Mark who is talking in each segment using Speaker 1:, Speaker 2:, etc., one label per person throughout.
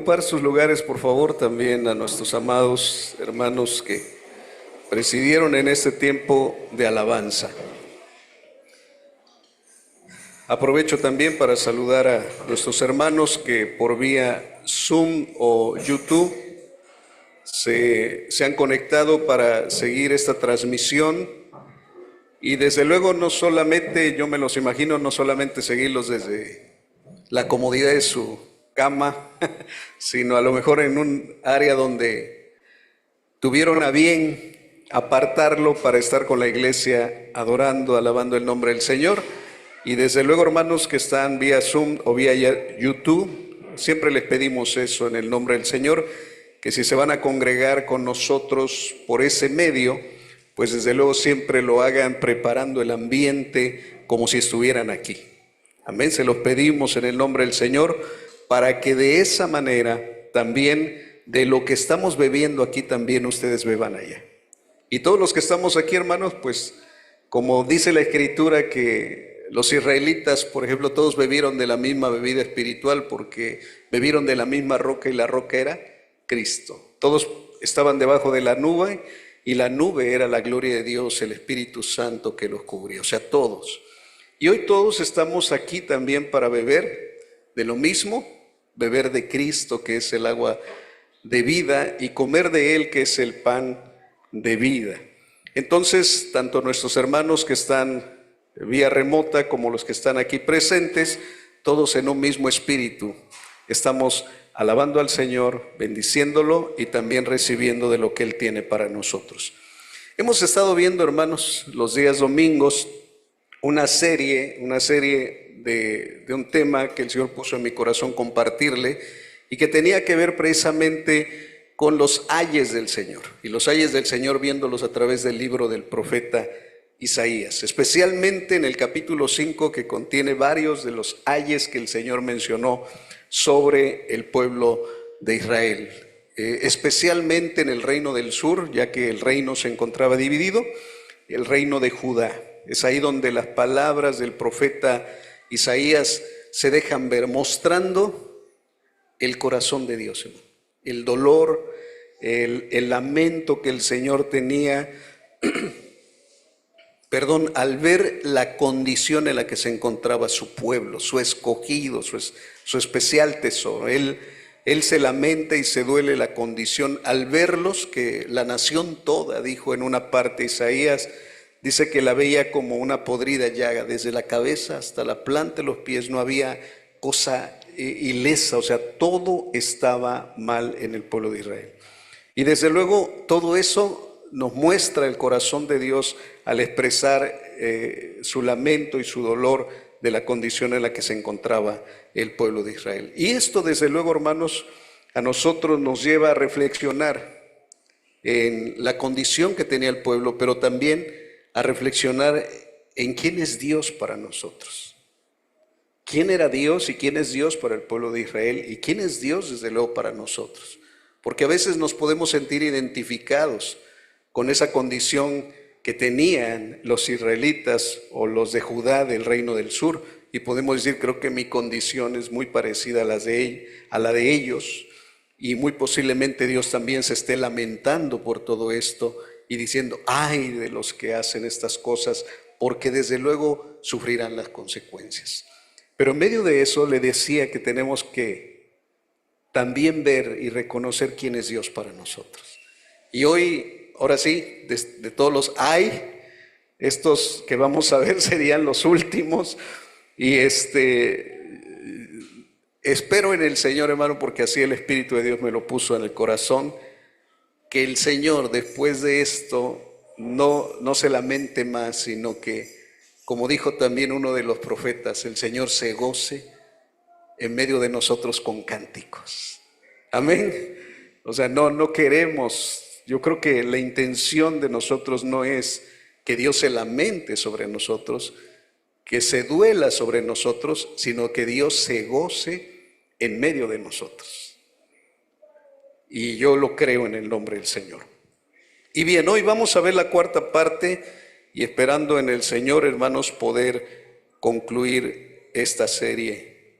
Speaker 1: ocupar sus lugares, por favor, también a nuestros amados hermanos que presidieron en este tiempo de alabanza. Aprovecho también para saludar a nuestros hermanos que por vía Zoom o YouTube se han conectado para seguir esta transmisión. Y desde luego no solamente, yo me los imagino, no solamente seguirlos desde la comodidad de su cama, sino a lo mejor en un área donde tuvieron a bien apartarlo para estar con la iglesia adorando, alabando el nombre del Señor. Y desde luego, hermanos que están vía Zoom o vía YouTube, siempre les pedimos eso en el nombre del Señor, que si se van a congregar con nosotros por ese medio, pues desde luego siempre lo hagan preparando el ambiente como si estuvieran aquí. Amén, se los pedimos en el nombre del Señor, para que de esa manera también de lo que estamos bebiendo aquí también ustedes beban allá. Y todos los que estamos aquí, hermanos, pues como dice la Escritura que los israelitas, por ejemplo, todos bebieron de la misma bebida espiritual porque bebieron de la misma roca y la roca era Cristo. Todos estaban debajo de la nube y la nube era la gloria de Dios, el Espíritu Santo que los cubría, o sea, todos. Y hoy todos estamos aquí también para beber de lo mismo, beber de Cristo que es el agua de vida y comer de Él que es el pan de vida. Entonces, tanto nuestros hermanos que están vía remota como los que están aquí presentes, todos en un mismo espíritu, estamos alabando al Señor, bendiciéndolo y también recibiendo de lo que Él tiene para nosotros. Hemos estado viendo, hermanos, los días domingos, una serie de un tema que el Señor puso en mi corazón compartirle y que tenía que ver precisamente con los ayes del Señor. Y los ayes del Señor viéndolos a través del libro del profeta Isaías, especialmente en el capítulo 5 que contiene varios de los ayes que el Señor mencionó sobre el pueblo de Israel, especialmente en el reino del sur, ya que el reino se encontraba dividido, el reino de Judá. Es ahí donde las palabras del profeta Isaías se dejan ver, mostrando el corazón de Dios, el dolor, el lamento que el Señor tenía, al ver la condición en la que se encontraba su pueblo, su escogido, su especial tesoro. Él se lamenta y se duele la condición al verlos, que la nación toda, dijo en una parte Isaías, dice que la veía como una podrida llaga, desde la cabeza hasta la planta de los pies, no había cosa ilesa, o sea, todo estaba mal en el pueblo de Israel. Y desde luego todo eso nos muestra el corazón de Dios al expresar su lamento y su dolor de la condición en la que se encontraba el pueblo de Israel. Y esto, desde luego, hermanos, a nosotros nos lleva a reflexionar en la condición que tenía el pueblo, pero también a reflexionar en quién es Dios para nosotros. ¿Quién era Dios y quién es Dios para el pueblo de Israel? ¿Y quién es Dios, desde luego, para nosotros? Porque a veces nos podemos sentir identificados con esa condición que tenían los israelitas o los de Judá del reino del sur, y podemos decir, creo que mi condición es muy parecida a la de ellos, y muy posiblemente Dios también se esté lamentando por todo esto y diciendo, ay de los que hacen estas cosas, porque desde luego sufrirán las consecuencias. Pero en medio de eso le decía que tenemos que también ver y reconocer quién es Dios para nosotros. Y hoy, ahora sí, de todos los estos que vamos a ver serían los últimos. Y espero en el Señor, hermano, porque así el Espíritu de Dios me lo puso en el corazón, que el Señor después de esto no se lamente más, sino que, como dijo también uno de los profetas, el Señor se goce en medio de nosotros con cánticos. Amén. O sea, no queremos. Yo creo que la intención de nosotros no es que Dios se lamente sobre nosotros, que se duela sobre nosotros, sino que Dios se goce en medio de nosotros. Y yo lo creo en el nombre del Señor. Y bien, hoy vamos a ver la cuarta parte y esperando en el Señor, hermanos, poder concluir esta serie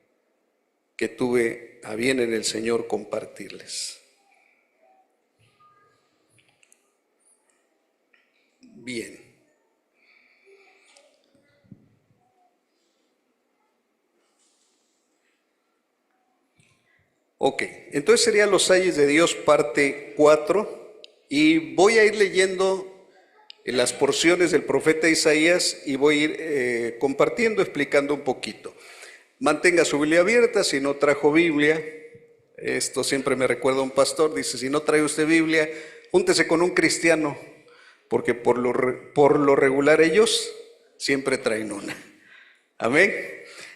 Speaker 1: que tuve a bien en el Señor compartirles. Bien. Ok, entonces serían los ayes de Dios parte 4 y voy a ir leyendo las porciones del profeta Isaías y voy a ir compartiendo, explicando un poquito. Mantenga su Biblia abierta, si no trajo Biblia, esto siempre me recuerda a un pastor, dice, si no trae usted Biblia, júntese con un cristiano, porque por lo regular ellos siempre traen una. Amén.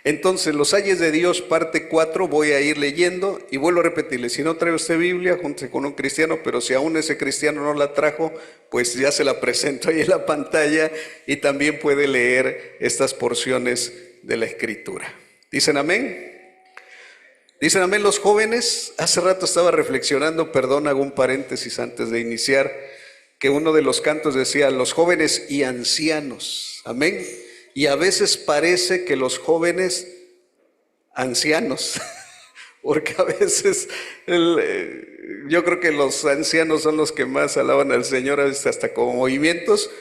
Speaker 1: Entonces, los ayes de Dios, parte 4, voy a ir leyendo y vuelvo a repetirle, si no trae usted Biblia, júntese con un cristiano, pero si aún ese cristiano no la trajo, pues ya se la presento ahí en la pantalla y también puede leer estas porciones de la Escritura. ¿Dicen amén? ¿Dicen amén los jóvenes? Hace rato estaba reflexionando, perdón, hago un paréntesis antes de iniciar, que uno de los cantos decía, los jóvenes y ancianos, amén. Y a veces parece que los jóvenes ancianos, porque a veces yo creo que los ancianos son los que más alaban al Señor, a veces hasta como movimientos.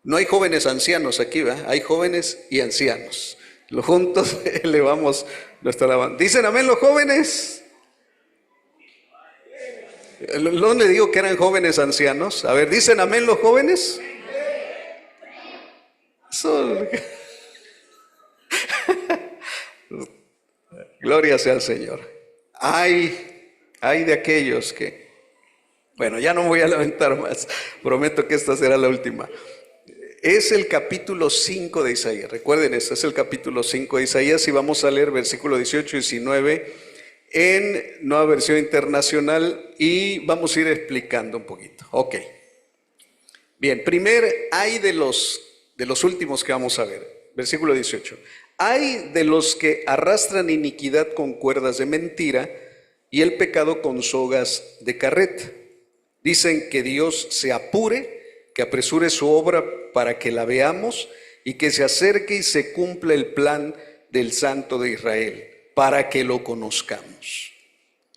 Speaker 1: No hay jóvenes ancianos aquí, ¿verdad? Hay jóvenes y ancianos. Los juntos elevamos nuestra alabanza. ¿Dicen amén los jóvenes? No le digo que eran jóvenes ancianos. A ver, ¿dicen amén los jóvenes? Gloria sea al Señor. Hay de aquellos que, bueno, ya no me voy a lamentar más, prometo que esta será la última. Es el capítulo 5 de Isaías, recuerden esto, es el capítulo 5 de Isaías y vamos a leer versículo 18 y 19 en Nueva Versión Internacional y vamos a ir explicando un poquito. Ok. Bien, hay de los últimos que vamos a ver, versículo 18. Hay de los que arrastran iniquidad con cuerdas de mentira y el pecado con sogas de carreta. Dicen que Dios se apure, que apresure su obra para que la veamos y que se acerque y se cumpla el plan del Santo de Israel, para que lo conozcamos.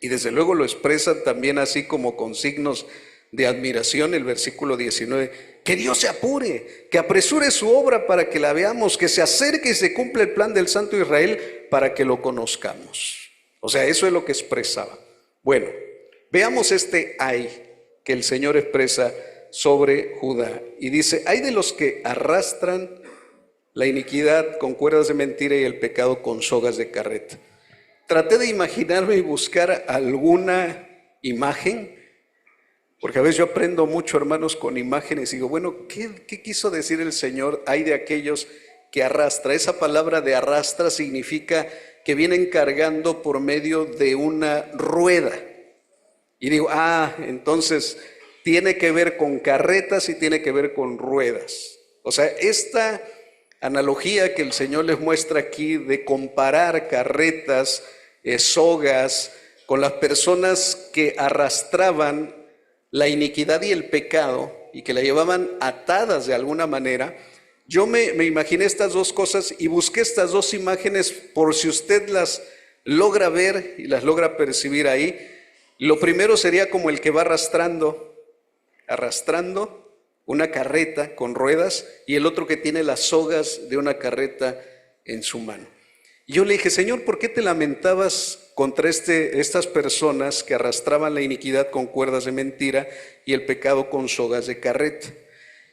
Speaker 1: Y desde luego lo expresan también así como con signos de admiración el versículo 19, que Dios se apure, que apresure su obra para que la veamos, que se acerque y se cumpla el plan del Santo de Israel para que lo conozcamos. O sea, eso es lo que expresaba. Bueno, veamos este ay que el Señor expresa sobre Judá. Y dice, hay de los que arrastran la iniquidad con cuerdas de mentira y el pecado con sogas de carreta. Traté de imaginarme y buscar alguna imagen, porque a veces yo aprendo mucho, hermanos, con imágenes y digo, bueno, ¿qué quiso decir el Señor? Hay de aquellos que arrastra. Esa palabra de arrastra significa que vienen cargando por medio de una rueda. Y digo, entonces tiene que ver con carretas y tiene que ver con ruedas. O sea, esta analogía que el Señor les muestra aquí de comparar carretas, sogas, con las personas que arrastraban la iniquidad y el pecado y que la llevaban atadas de alguna manera, yo me imaginé estas dos cosas y busqué estas dos imágenes por si usted las logra ver y las logra percibir ahí. Lo primero sería como el que va arrastrando una carreta con ruedas y el otro que tiene las sogas de una carreta en su mano. Y yo le dije, Señor, ¿por qué te lamentabas contra estas personas que arrastraban la iniquidad con cuerdas de mentira y el pecado con sogas de carreta?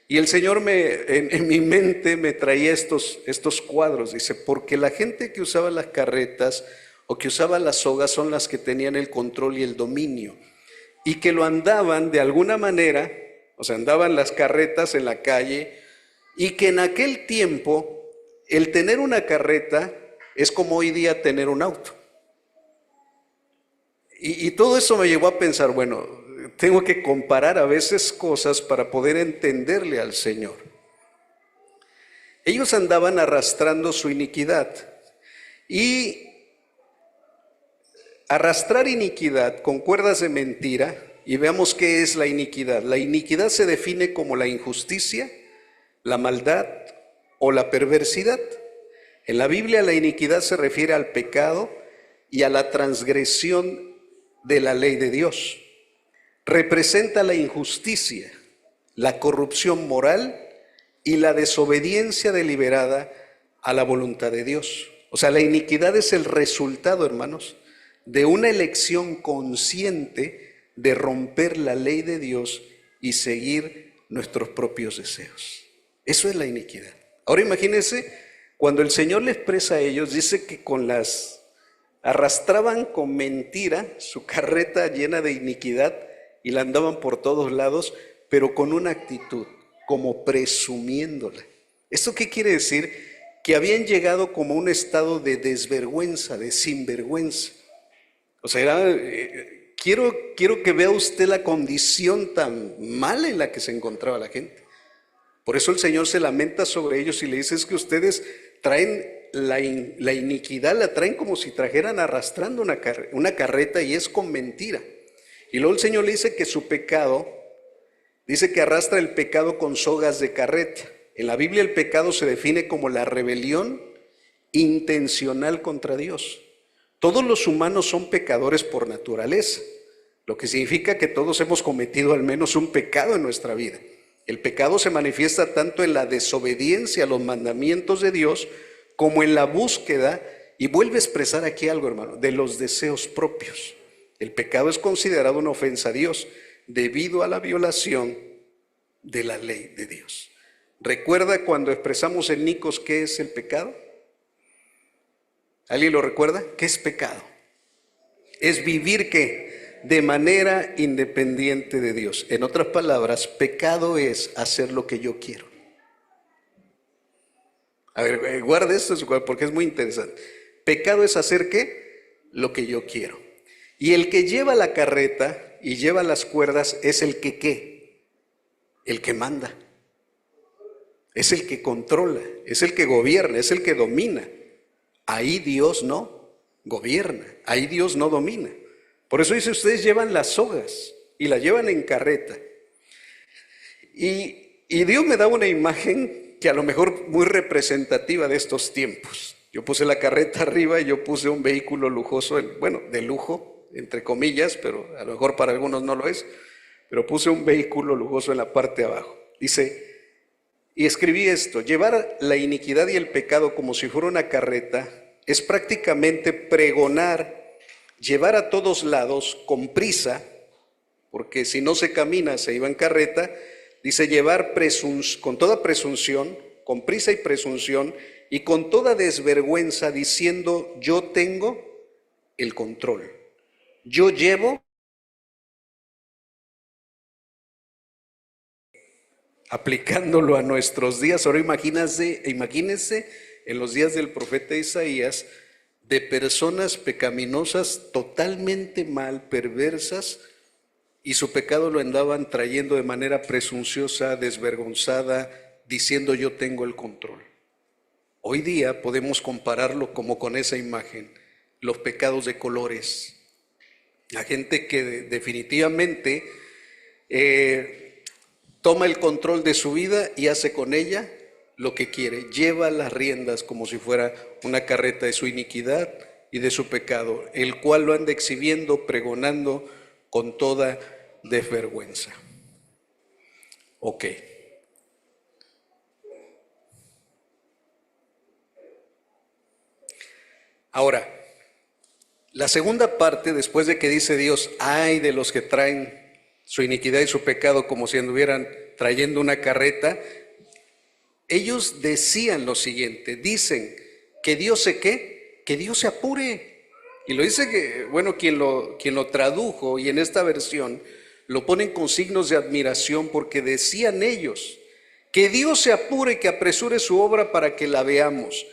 Speaker 1: Y el Señor en mi mente me traía estos cuadros. Dice, porque la gente que usaba las carretas o que usaba las sogas son las que tenían el control y el dominio. Y que lo andaban de alguna manera, o sea, andaban las carretas en la calle, y que en aquel tiempo el tener una carreta es como hoy día tener un auto. Y todo eso me llevó a pensar, bueno, tengo que comparar a veces cosas para poder entenderle al Señor. Ellos andaban arrastrando su iniquidad y arrastrar iniquidad con cuerdas de mentira, y veamos qué es la iniquidad. La iniquidad se define como la injusticia, la maldad o la perversidad. En la Biblia la iniquidad se refiere al pecado y a la transgresión de la ley de Dios. Representa la injusticia, la corrupción moral y la desobediencia deliberada a la voluntad de Dios. O sea, la iniquidad es el resultado, hermanos, de una elección consciente de romper la ley de Dios y seguir nuestros propios deseos. Eso es la iniquidad. Ahora imagínense, cuando el Señor le expresa a ellos, dice que arrastraban con mentira su carreta llena de iniquidad y la andaban por todos lados, pero con una actitud, como presumiéndola. ¿Esto qué quiere decir? Que habían llegado como a un estado de desvergüenza, de sinvergüenza. O sea, quiero que vea usted la condición tan mala en la que se encontraba la gente. Por eso el Señor se lamenta sobre ellos y le dice, es que ustedes traen la iniquidad, la traen como si trajeran arrastrando una carreta, y es con mentira. Y luego el Señor le dice que su pecado, dice que arrastra el pecado con sogas de carreta. En la Biblia el pecado se define como la rebelión intencional contra Dios. Todos los humanos son pecadores por naturaleza, lo que significa que todos hemos cometido al menos un pecado en nuestra vida. El pecado se manifiesta tanto en la desobediencia a los mandamientos de Dios como en la búsqueda, y vuelve a expresar aquí algo, hermano, de los deseos propios. El pecado es considerado una ofensa a Dios debido a la violación de la ley de Dios. ¿Recuerda cuando expresamos en Nicos qué es el pecado? ¿Alguien lo recuerda? ¿Qué es pecado? Es vivir ¿qué? De manera independiente de Dios. En otras palabras, pecado es hacer lo que yo quiero. A ver, guarde esto porque es muy interesante. Pecado es hacer ¿qué? Lo que yo quiero. Y el que lleva la carreta y lleva las cuerdas es el que ¿qué? El que manda. Es el que controla, es el que gobierna, es el que domina. Ahí Dios no gobierna, ahí Dios no domina. Por eso dice, ustedes llevan las sogas y las llevan en carreta. Y Dios me da una imagen que a lo mejor muy representativa de estos tiempos. Yo puse la carreta arriba y yo puse un vehículo lujoso, bueno, de lujo, entre comillas, pero a lo mejor para algunos no lo es, pero puse un vehículo lujoso en la parte de abajo. Dice, y escribí esto, llevar la iniquidad y el pecado como si fuera una carreta es prácticamente pregonar, llevar a todos lados con prisa, porque si no se camina se iba en carreta, dice llevar con toda presunción, con prisa y presunción, y con toda desvergüenza, diciendo yo tengo el control, yo llevo, aplicándolo a nuestros días. Ahora imagínense en los días del profeta Isaías, de personas pecaminosas totalmente mal, perversas, y su pecado lo andaban trayendo de manera presunciosa, desvergonzada, diciendo yo tengo el control. Hoy día podemos compararlo como con esa imagen, los pecados de colores. La gente que definitivamente toma el control de su vida y hace con ella lo que quiere, lleva las riendas como si fuera una carreta de su iniquidad y de su pecado, el cual lo anda exhibiendo, pregonando con toda desvergüenza. Ok. Ahora, la segunda parte, después de que dice Dios, ay de los que traen su iniquidad y su pecado como si anduvieran trayendo una carreta, ellos decían lo siguiente, dicen que Dios se ¿qué? Que Dios se apure. Y lo dice que, bueno, quien lo tradujo y en esta versión lo ponen con signos de admiración porque decían ellos, que Dios se apure, que apresure su obra para que la veamos,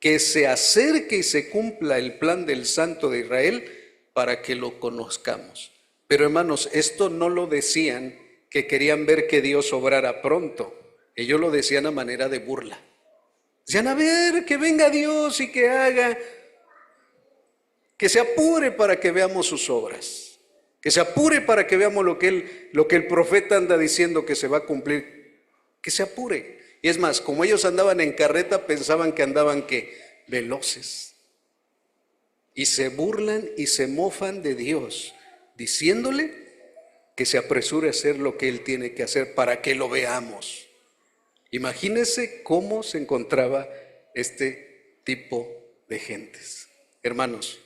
Speaker 1: que se acerque y se cumpla el plan del Santo de Israel para que lo conozcamos. Pero hermanos, esto no lo decían que querían ver que Dios obrara pronto. Ellos lo decían a manera de burla. Decían, a ver, que venga Dios y que haga, que se apure para que veamos sus obras, que se apure para que veamos lo que el profeta anda diciendo que se va a cumplir, que se apure. Y es más, como ellos andaban en carreta, pensaban que andaban ¿qué? Veloces. y se burlan y se mofan de Dios, diciéndole que se apresure a hacer lo que Él tiene que hacer para que lo veamos. Imagínense cómo se encontraba este tipo de gentes. Hermanos,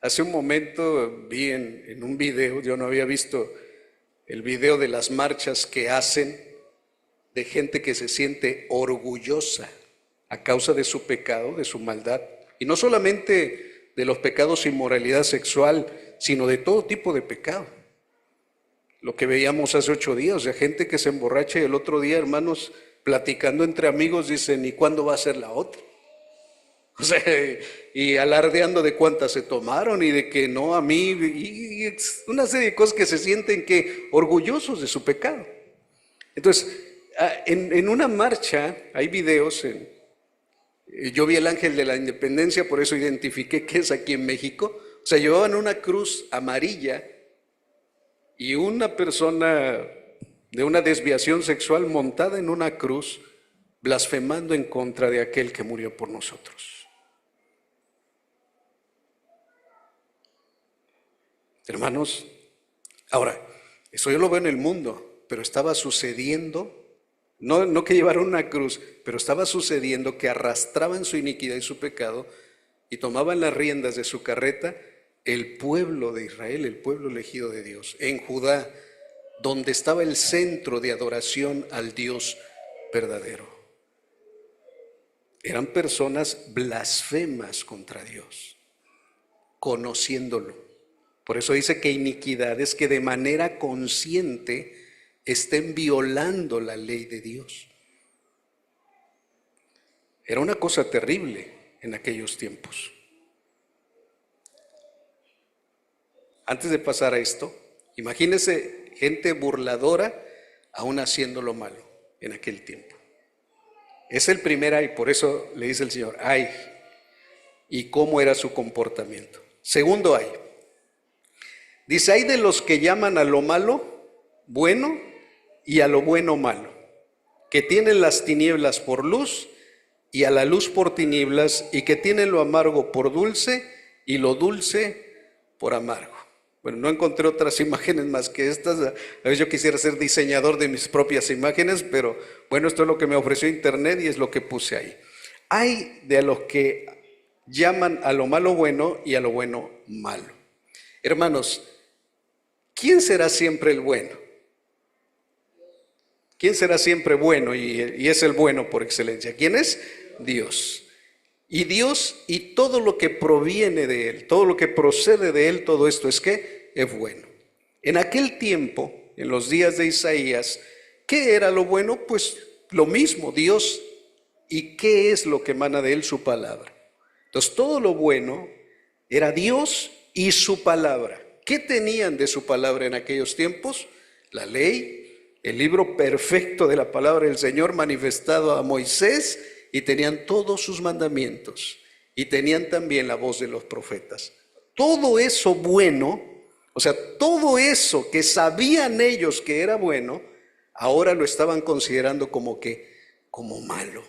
Speaker 1: hace un momento vi en un video, yo no había visto el video de las marchas que hacen de gente que se siente orgullosa a causa de su pecado, de su maldad, y no solamente de los pecados de inmoralidad sexual, sino de todo tipo de pecado. Lo que veíamos hace 8 días, o sea, gente que se emborracha y el otro día, hermanos, platicando entre amigos, dicen, ¿y cuándo va a ser la otra? O sea, y alardeando de cuántas se tomaron y de que no a mí, y una serie de cosas que se sienten que orgullosos de su pecado. Entonces, en una marcha, hay videos, yo vi el Ángel de la Independencia, por eso identifiqué que es aquí en México. O sea, llevaban una cruz amarilla y una persona de una desviación sexual montada en una cruz, blasfemando en contra de aquel que murió por nosotros. Hermanos, ahora, eso yo lo veo en el mundo, pero estaba sucediendo, no que llevaron una cruz, pero estaba sucediendo que arrastraban su iniquidad y su pecado y tomaban las riendas de su carreta el pueblo de Israel, el pueblo elegido de Dios, en Judá, donde estaba el centro de adoración al Dios verdadero. Eran personas blasfemas contra Dios, conociéndolo. Por eso dice que iniquidades que de manera consciente estén violando la ley de Dios. Era una cosa terrible en aquellos tiempos. Antes de pasar a esto, imagínense gente burladora aún haciendo lo malo en aquel tiempo. Es el primer ay, por eso le dice el Señor, ay, y cómo era su comportamiento. Segundo ay. Dice, hay de los que llaman a lo malo bueno y a lo bueno malo, que tienen las tinieblas por luz y a la luz por tinieblas, y que tienen lo amargo por dulce y lo dulce por amargo. Bueno, no encontré otras imágenes más que estas. A veces yo quisiera ser diseñador de mis propias imágenes, pero bueno, esto es lo que me ofreció internet y es lo que puse ahí. Hay de los que llaman a lo malo bueno y a lo bueno malo. Hermanos, ¿quién será siempre el bueno? ¿Quién será siempre bueno y es el bueno por excelencia? ¿Quién es? Dios. Y Dios y todo lo que proviene de Él, todo lo que procede de Él, todo esto es que es bueno. En aquel tiempo, en los días de Isaías, ¿qué era lo bueno? Pues lo mismo, Dios. ¿Y qué es lo que emana de Él? Su palabra. Entonces todo lo bueno era Dios y su palabra. ¿Qué tenían de su palabra en aquellos tiempos? La ley, el libro perfecto de la palabra del Señor manifestado a Moisés, y tenían todos sus mandamientos, y tenían también la voz de los profetas. Todo eso bueno, o sea, todo eso que sabían ellos que era bueno, ahora lo estaban considerando como malo.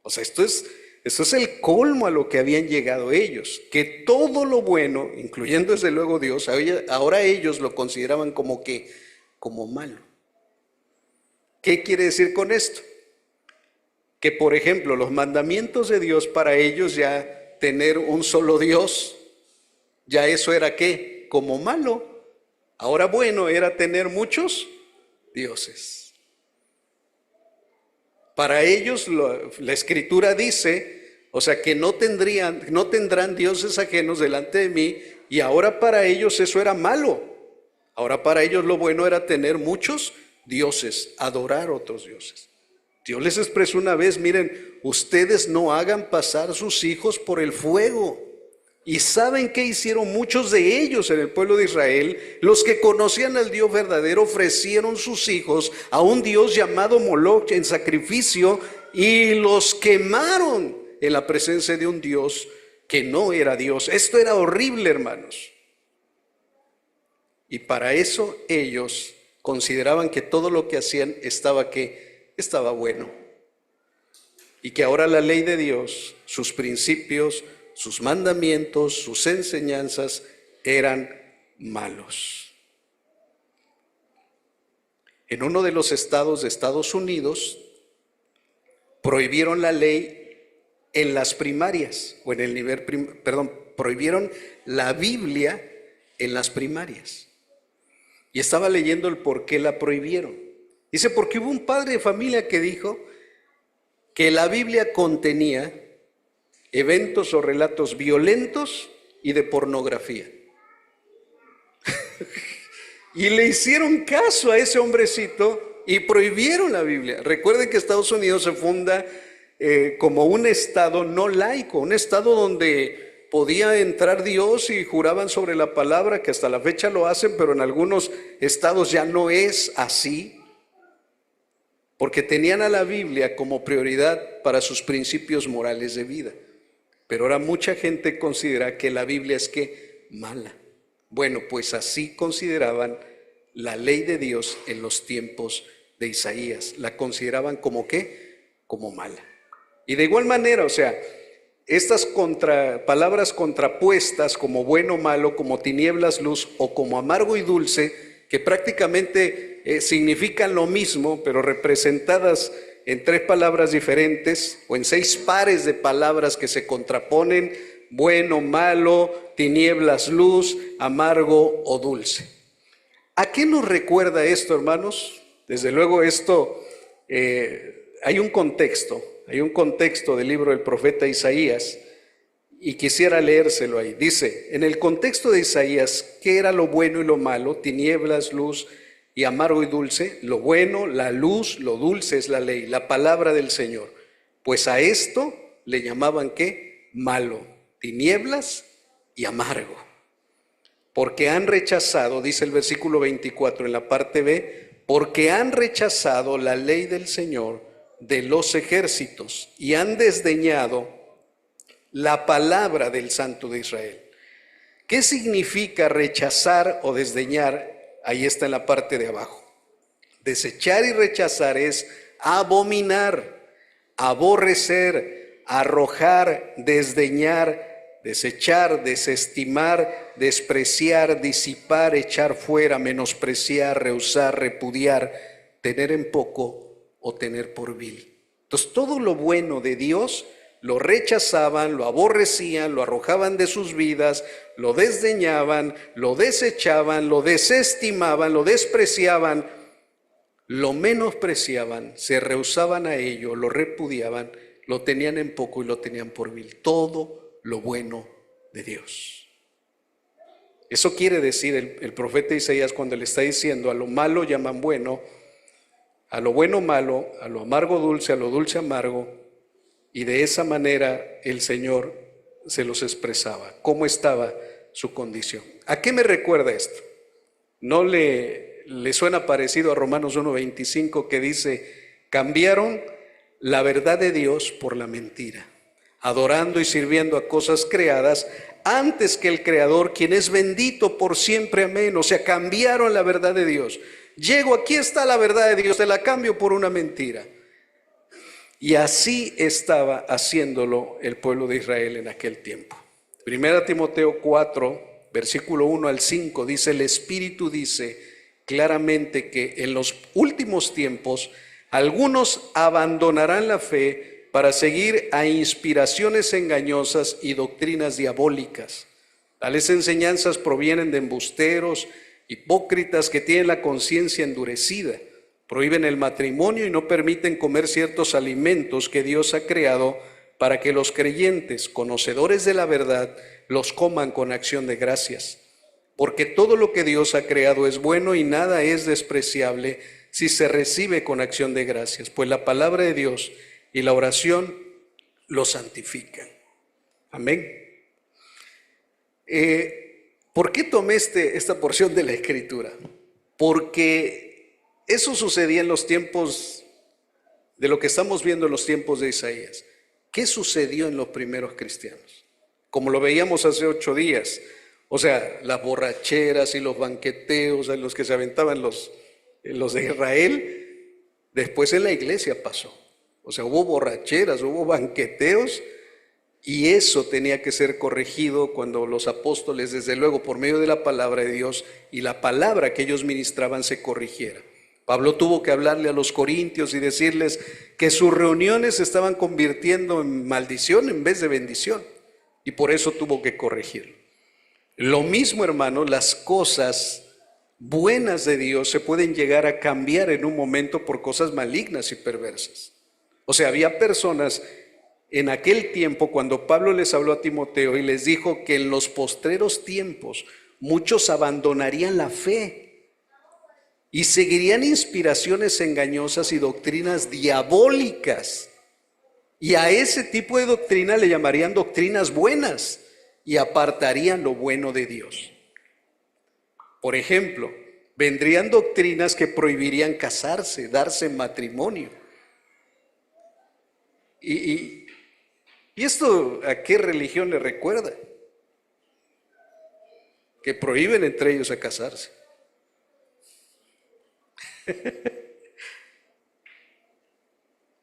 Speaker 1: O sea, esto es el colmo a lo que habían llegado ellos, que todo lo bueno, incluyendo desde luego Dios, ahora ellos lo consideraban como malo. ¿Qué quiere decir con esto? Que, por ejemplo, los mandamientos de Dios para ellos, ya tener un solo Dios, ya eso era ¿qué? Como malo. Ahora bueno era tener muchos dioses. Para ellos la Escritura dice, o sea, que no tendrán dioses ajenos delante de mí, y ahora para ellos eso era malo. Ahora para ellos lo bueno era tener muchos dioses, adorar otros dioses. Dios les expresó una vez, miren, ustedes no hagan pasar sus hijos por el fuego. ¿Y saben qué hicieron muchos de ellos en el pueblo de Israel? Los que conocían al Dios verdadero ofrecieron sus hijos a un Dios llamado Moloch en sacrificio y los quemaron en la presencia de un Dios que no era Dios. Esto era horrible, hermanos. Y para eso ellos consideraban que todo lo que hacían estaba bueno, y que ahora la ley de Dios, sus principios, sus mandamientos, sus enseñanzas eran malos. En uno de los estados de Estados Unidos prohibieron la ley en las primarias, o en el nivel, prohibieron la Biblia en las primarias. Y estaba leyendo el por qué la prohibieron. Dice, porque hubo un padre de familia que dijo que la Biblia contenía eventos o relatos violentos y de pornografía. Y le hicieron caso a ese hombrecito y prohibieron la Biblia. Recuerden que Estados Unidos se funda como un estado no laico, un estado donde podía entrar Dios y juraban sobre la palabra, que hasta la fecha lo hacen, pero en algunos estados ya no es así, porque tenían a la Biblia como prioridad para sus principios morales de vida. Pero ahora mucha gente considera que la Biblia es que mala. Bueno, pues así consideraban la ley de Dios en los tiempos de Isaías. La consideraban como ¿qué? Como mala. Y de igual manera, o sea, estas palabras contrapuestas como bueno, malo, como tinieblas, luz o como amargo y dulce, que prácticamente significan lo mismo, pero representadas en 3 palabras diferentes o en 6 pares de palabras que se contraponen: bueno, malo, tinieblas, luz, amargo o dulce. ¿A qué nos recuerda esto, hermanos? Desde luego esto, hay un contexto del libro del profeta Isaías y quisiera leérselo ahí. Dice, en el contexto de Isaías, ¿qué era lo bueno y lo malo? Tinieblas, luz y amargo y dulce. Lo bueno, la luz, lo dulce es la ley, la palabra del Señor. Pues a esto le llamaban ¿qué? Malo, tinieblas y amargo. Porque han rechazado, dice el versículo 24 en la parte B, porque han rechazado la ley del Señor de los ejércitos y han desdeñado la palabra del Santo de Israel. ¿Qué significa rechazar o desdeñar? Ahí está en la parte de abajo. Desechar y rechazar es abominar, aborrecer, arrojar, desdeñar, desechar, desestimar, despreciar, disipar, echar fuera, menospreciar, rehusar, repudiar, tener en poco o tener por vil. Entonces todo lo bueno de Dios lo rechazaban, lo aborrecían, lo arrojaban de sus vidas, lo desdeñaban, lo desechaban, lo desestimaban, lo despreciaban, lo menospreciaban, se rehusaban a ello, lo repudiaban, lo tenían en poco y lo tenían por vil. Todo lo bueno de Dios. Eso quiere decir el profeta Isaías cuando le está diciendo a lo malo llaman bueno, a lo bueno malo, a lo amargo dulce, a lo dulce amargo, y de esa manera el Señor se los expresaba, cómo estaba su condición. ¿A qué me recuerda esto? ¿No le suena parecido a Romanos 1:25 que dice, cambiaron la verdad de Dios por la mentira, adorando y sirviendo a cosas creadas antes que el Creador, quien es bendito por siempre, amén? O sea, cambiaron la verdad de Dios. Llego, aquí está la verdad de Dios, te la cambio por una mentira. Y así estaba haciéndolo el pueblo de Israel en aquel tiempo. 1 Timoteo 4, versículo 1 al 5, dice, el Espíritu dice claramente que en los últimos tiempos algunos abandonarán la fe para seguir a inspiraciones engañosas y doctrinas diabólicas. Tales enseñanzas provienen de embusteros, hipócritas que tienen la conciencia endurecida. Prohíben el matrimonio y no permiten comer ciertos alimentos que Dios ha creado para que los creyentes, conocedores de la verdad, los coman con acción de gracias. Porque todo lo que Dios ha creado es bueno y nada es despreciable si se recibe con acción de gracias, pues la palabra de Dios y la oración lo santifican. Amén. ¿Por qué tomé esta porción de la Escritura? Porque eso sucedía en los tiempos de lo que estamos viendo en los tiempos de Isaías. ¿Qué sucedió en los primeros cristianos? Como lo veíamos hace 8 días, o sea, las borracheras y los banqueteos en los que se aventaban los de Israel, después en la iglesia pasó. O sea, hubo borracheras, hubo banqueteos Y eso tenía que ser corregido cuando los apóstoles, desde luego, por medio de la palabra de Dios y la palabra que ellos ministraban, se corrigiera. Pablo tuvo que hablarle a los corintios y decirles que sus reuniones se estaban convirtiendo en maldición en vez de bendición. Y por eso tuvo que corregirlo. Lo mismo, hermano, las cosas buenas de Dios se pueden llegar a cambiar en un momento por cosas malignas y perversas. O sea, había personas en aquel tiempo cuando Pablo les habló a Timoteo y les dijo que en los postreros tiempos muchos abandonarían la fe y seguirían inspiraciones engañosas y doctrinas diabólicas. Y a ese tipo de doctrina le llamarían doctrinas buenas y apartarían lo bueno de Dios. Por ejemplo, vendrían doctrinas que prohibirían casarse, darse en matrimonio. ¿Y esto a qué religión le recuerda? Que prohíben entre ellos a casarse.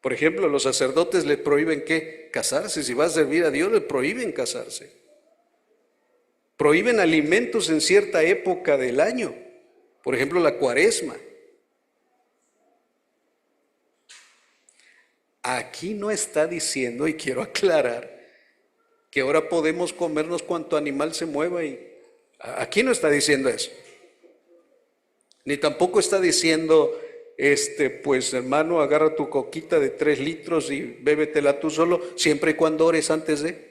Speaker 1: Por ejemplo, los sacerdotes le prohíben ¿qué? Casarse. Si va a servir a Dios, le prohíben casarse. Prohíben alimentos en cierta época del año. Por ejemplo, la Cuaresma. Aquí no está diciendo, y quiero aclarar, que ahora podemos comernos cuanto animal se mueva. Aquí no está diciendo eso. Ni tampoco está diciendo, pues hermano, agarra tu coquita de 3 litros y bébetela tú solo, siempre y cuando ores antes de.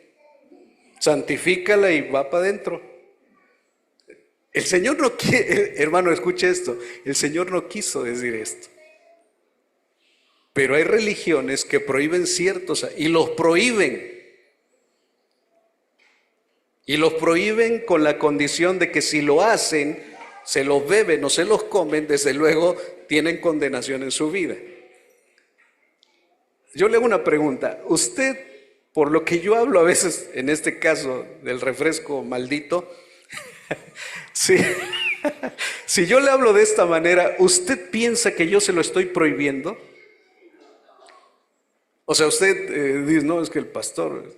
Speaker 1: Santifícala y va para adentro. El Señor no quiere, hermano, escuche esto, el Señor no quiso decir esto. Pero hay religiones que prohíben ciertos, y los prohíben. Y los prohíben con la condición de que si lo hacen, se los beben o se los comen, desde luego tienen condenación en su vida. Yo le hago una pregunta. Usted, por lo que yo hablo a veces, en este caso del refresco maldito, si yo le hablo de esta manera, ¿usted piensa que yo se lo estoy prohibiendo? O sea, usted dice, no, es que el pastor.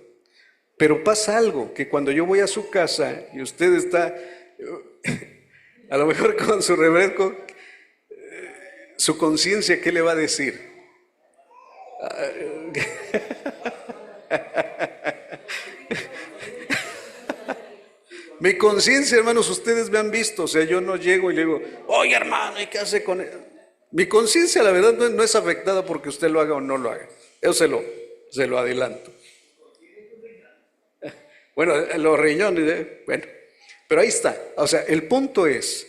Speaker 1: Pero pasa algo, que cuando yo voy a su casa y usted está, a lo mejor con su refresco, su conciencia, ¿qué le va a decir? Mi conciencia, hermanos, ustedes me han visto, o sea, yo no llego y le digo, oye hermano, ¿y qué hace con él? Mi conciencia, la verdad, no es afectada porque usted lo haga o no lo haga. Eso se lo adelanto. Bueno, los riñones, bueno, pero ahí está. O sea, el punto es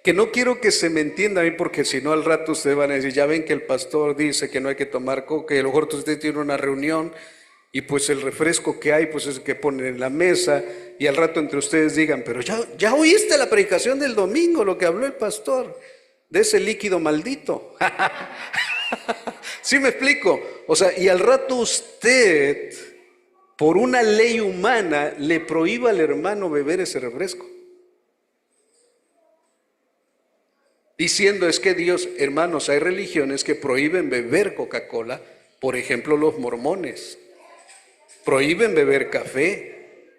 Speaker 1: que no quiero que se me entienda a mí, porque si no al rato ustedes van a decir, ya ven que el pastor dice que no hay que tomar coca, y a lo mejor usted tiene una reunión y pues el refresco que hay pues es el que ponen en la mesa, y al rato entre ustedes digan, pero ya oíste la predicación del domingo, lo que habló el pastor de ese líquido maldito. ¿Sí me explico? O sea, y al rato usted, por una ley humana, le prohíba al hermano beber ese refresco. Diciendo, es que Dios, hermanos, hay religiones que prohíben beber Coca-Cola, por ejemplo los mormones, prohíben beber café,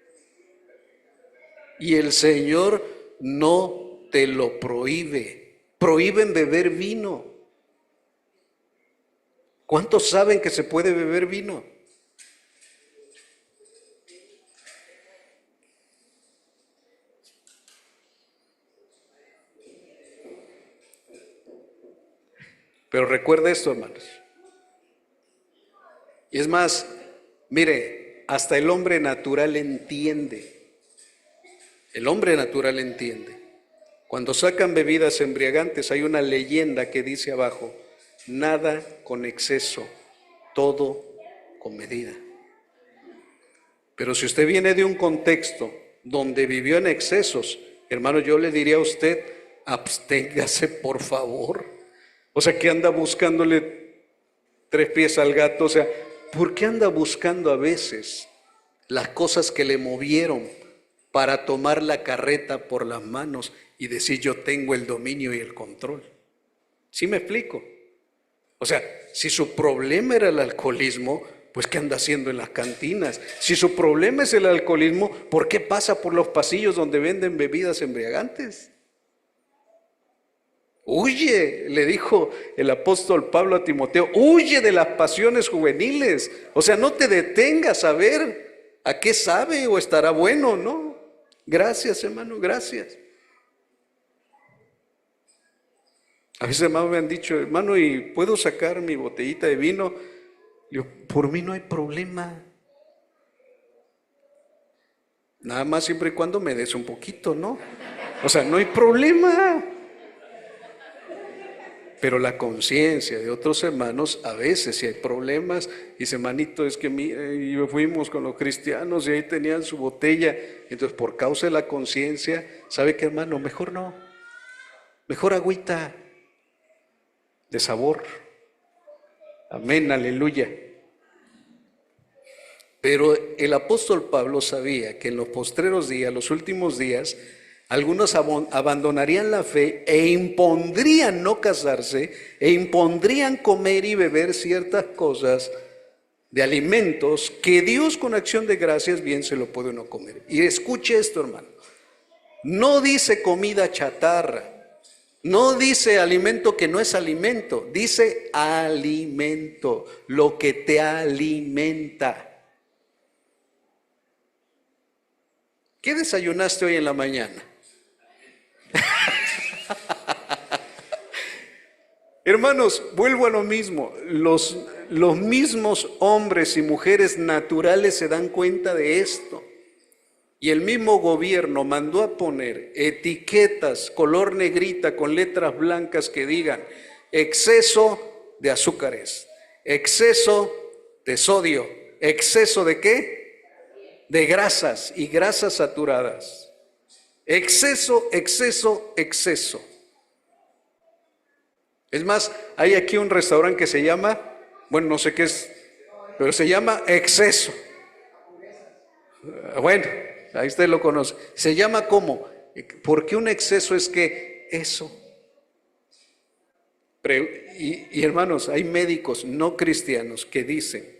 Speaker 1: y el Señor no te lo prohíbe. Prohíben beber vino. ¿Cuántos saben que se puede beber vino? Pero recuerda esto, hermanos. Y es más, mire, hasta el hombre natural entiende. El hombre natural entiende. Cuando sacan bebidas embriagantes, hay una leyenda que dice abajo, nada con exceso, todo con medida. Pero si usted viene de un contexto donde vivió en excesos, hermano, yo le diría a usted, absténgase por favor. O sea, que anda buscándole 3 pies al gato. O sea, ¿por qué anda buscando a veces las cosas que le movieron para tomar la carreta por las manos y decir yo tengo el dominio y el control? ¿Sí me explico? O sea, si su problema era el alcoholismo, Pues ¿qué anda haciendo en las cantinas? Si su problema es el alcoholismo, ¿por qué pasa por los pasillos donde venden bebidas embriagantes? Huye, le dijo el apóstol Pablo a Timoteo, huye de las pasiones juveniles. O sea, no te detengas a ver a qué sabe o estará bueno, ¿no? Gracias, hermano, gracias. A veces, hermano, me han dicho, hermano, ¿y puedo sacar mi botellita de vino? Digo, por mí no hay problema. Nada más siempre y cuando me des un poquito, ¿no? O sea, no hay problema. Pero la conciencia de otros hermanos, a veces si hay problemas, dice, manito, es que fuimos con los cristianos y ahí tenían su botella. Entonces, por causa de la conciencia, ¿sabe qué, hermano? Mejor no. Mejor agüita de sabor. Amén, aleluya. Pero el apóstol Pablo sabía que en los postreros días, los últimos días, algunos abandonarían la fe e impondrían no casarse, e impondrían comer y beber ciertas cosas de alimentos que Dios con acción de gracias bien se lo puede uno comer. Y escuche esto, hermano. No dice comida chatarra, no dice alimento que no es alimento, dice alimento, lo que te alimenta. ¿Qué desayunaste hoy en la mañana? Hermanos, vuelvo a lo mismo. Los mismos hombres y mujeres naturales se dan cuenta de esto. Y el mismo gobierno mandó a poner etiquetas color negrita con letras blancas que digan exceso de azúcares, exceso de sodio, exceso de ¿qué? De grasas y grasas saturadas. Exceso, exceso, exceso. Es más, hay aquí un restaurante que se llama, bueno, no sé qué es, pero se llama Exceso. Bueno, ahí usted lo conoce. Se llama ¿cómo? Porque un exceso es que eso. Y hermanos, hay médicos no cristianos que dicen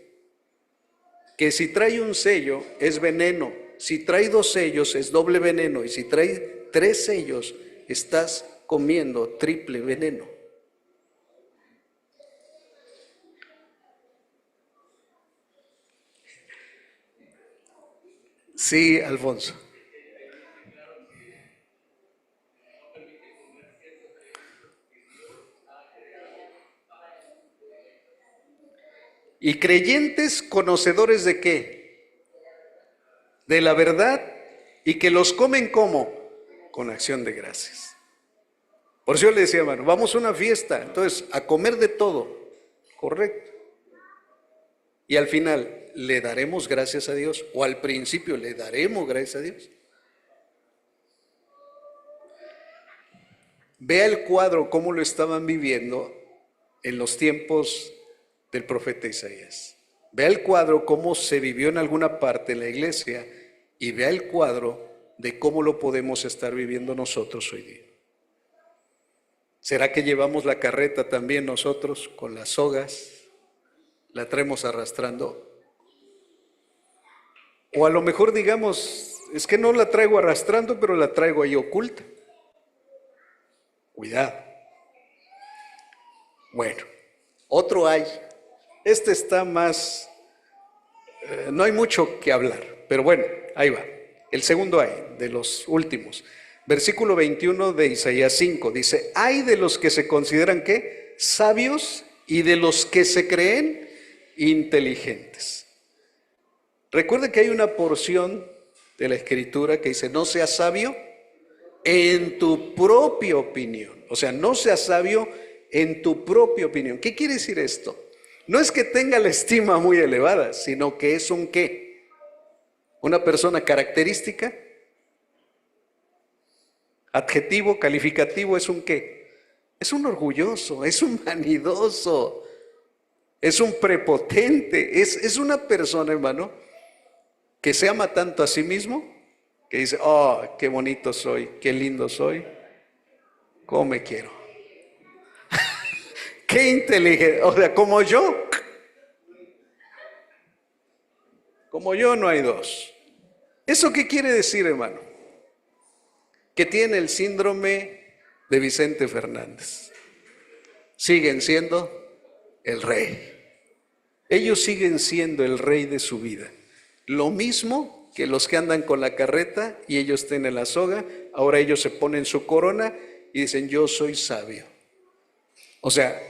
Speaker 1: que si trae un sello es veneno, si trae 2 sellos es doble veneno y si trae 3 sellos estás comiendo triple veneno. Sí, Alfonso. Y creyentes conocedores de qué? De la verdad y que los comen ¿cómo? Con acción de gracias. Por eso yo le decía, hermano, vamos a una fiesta, entonces a comer de todo, correcto. Y al final, ¿le daremos gracias a Dios? O al principio, ¿le daremos gracias a Dios? Vea el cuadro, cómo lo estaban viviendo en los tiempos del profeta Isaías. Vea el cuadro, cómo se vivió en alguna parte en la iglesia y vea el cuadro de cómo lo podemos estar viviendo nosotros hoy día. ¿Será que llevamos la carreta también nosotros con las sogas? ¿La traemos arrastrando? O a lo mejor digamos, es que no la traigo arrastrando, pero la traigo ahí oculta. Cuidado. Bueno, otro hay. Este está más, no hay mucho que hablar, pero bueno, ahí va. El segundo hay, de los últimos. Versículo 21 de Isaías 5, dice, hay de los que se consideran, ¿qué? Sabios y de los que se creen inteligentes. Recuerde que hay una porción de la Escritura que dice, no seas sabio en tu propia opinión. O sea, no seas sabio en tu propia opinión. ¿Qué quiere decir esto? No es que tenga la estima muy elevada, sino que es un ¿qué? Una persona característica, adjetivo, calificativo, es un ¿qué? Es un orgulloso, es un vanidoso, es un prepotente, es una persona, hermano, que se ama tanto a sí mismo, que dice, oh, qué bonito soy, qué lindo soy, cómo me quiero. Qué inteligente, o sea, como yo. como yo no hay dos. ¿Eso qué quiere decir, hermano? Que tiene el síndrome de Vicente Fernández. Siguen siendo el rey. Ellos siguen siendo el rey de su vida. Lo mismo que los que andan con la carreta y ellos tienen la soga, ahora ellos se ponen su corona y dicen, yo soy sabio. O sea,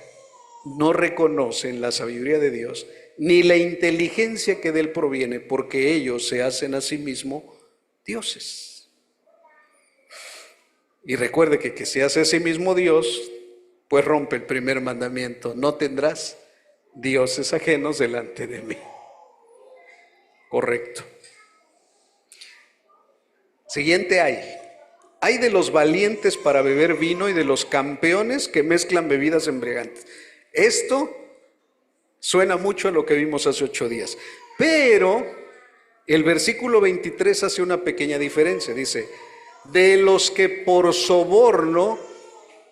Speaker 1: no reconocen la sabiduría de Dios, ni la inteligencia que de Él proviene, porque ellos se hacen a sí mismos dioses. Y recuerde que se hace a sí mismo Dios, pues rompe el primer mandamiento, no tendrás dioses ajenos delante de mí. Correcto. Siguiente hay de los valientes para beber vino y de los campeones que mezclan bebidas embriagantes. Esto suena mucho a lo que vimos hace 8 días, pero el versículo 23 hace una pequeña diferencia. Dice, de los que por soborno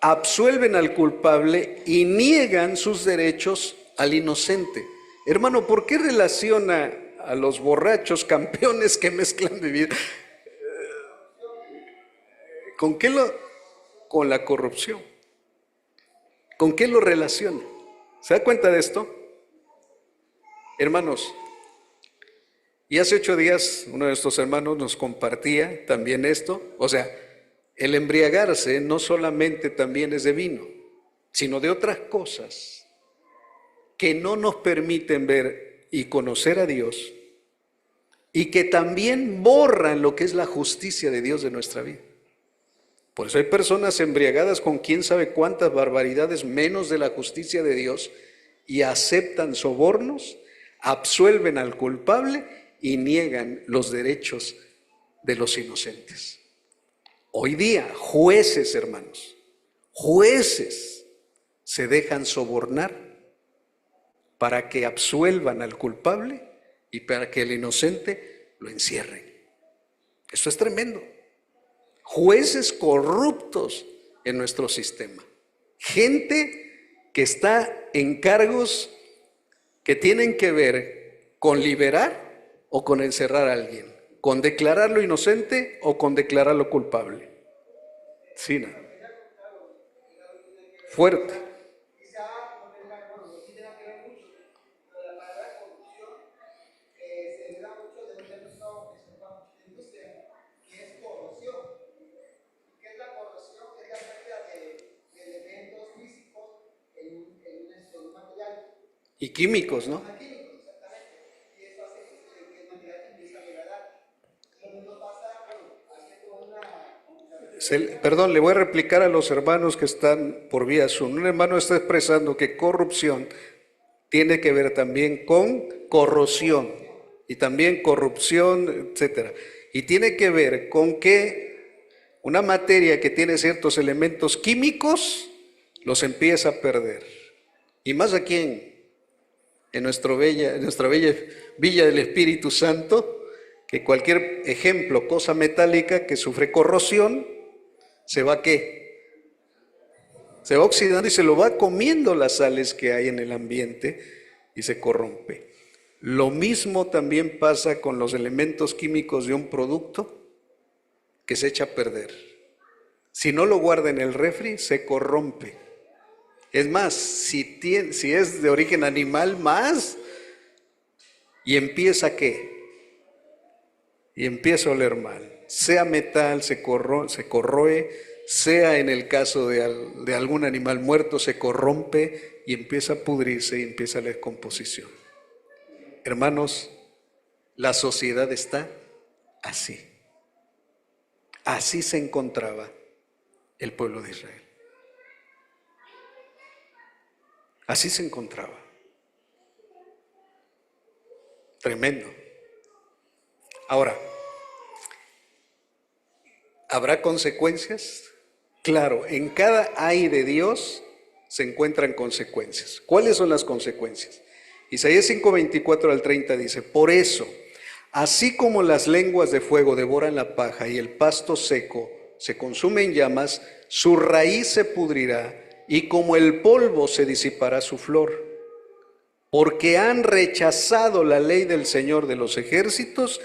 Speaker 1: absuelven al culpable y niegan sus derechos al inocente. Hermano, ¿por qué relaciona a los borrachos campeones que mezclan bebidas? ¿Con qué con la corrupción? ¿Con qué lo relaciona? ¿Se da cuenta de esto? Hermanos, y hace 8 días uno de estos hermanos nos compartía también esto. O sea, el embriagarse no solamente también es de vino, sino de otras cosas que no nos permiten ver y conocer a Dios y que también borran lo que es la justicia de Dios de nuestra vida. Por eso hay personas embriagadas con quién sabe cuántas barbaridades menos de la justicia de Dios y aceptan sobornos, absuelven al culpable y niegan los derechos de los inocentes. Hoy día, jueces, hermanos, jueces se dejan sobornar para que absuelvan al culpable y para que el inocente lo encierren. Esto es tremendo. Jueces corruptos en nuestro sistema. Gente que está en cargos que tienen que ver con liberar o con encerrar a alguien, con declararlo inocente o con declararlo culpable. Sí, ¿no? Fuerte. Y químicos, ¿no? Perdón, le voy a replicar a los hermanos que están por vía Zoom. Un hermano está expresando que corrupción tiene que ver también con corrosión y también corrupción, etcétera. Y tiene que ver con que una materia que tiene ciertos elementos químicos los empieza a perder. Y más aquí en nuestra bella Villa del Espíritu Santo, que cualquier ejemplo, cosa metálica que sufre corrosión, se va ¿qué? Se va oxidando y se lo va comiendo las sales que hay en el ambiente y se corrompe. Lo mismo también pasa con los elementos químicos de un producto que se echa a perder. Si no lo guarda en el refri, se corrompe. Es más, si es de origen animal, más, y empieza ¿qué? Y empieza a oler mal. Sea metal, se corroe, sea en el caso de algún animal muerto, se corrompe y empieza a pudrirse y empieza la descomposición. Hermanos, la sociedad está así. Así se encontraba el pueblo de Israel. Así se encontraba. Tremendo. Ahora, ¿habrá consecuencias? Claro, en cada ay de Dios se encuentran consecuencias. ¿Cuáles son las consecuencias? Isaías 5:24 al 30 dice, por eso, así como las lenguas de fuego devoran la paja y el pasto seco se consume en llamas, su raíz se pudrirá y como el polvo se disipará su flor. porque han rechazado la ley del Señor de los ejércitos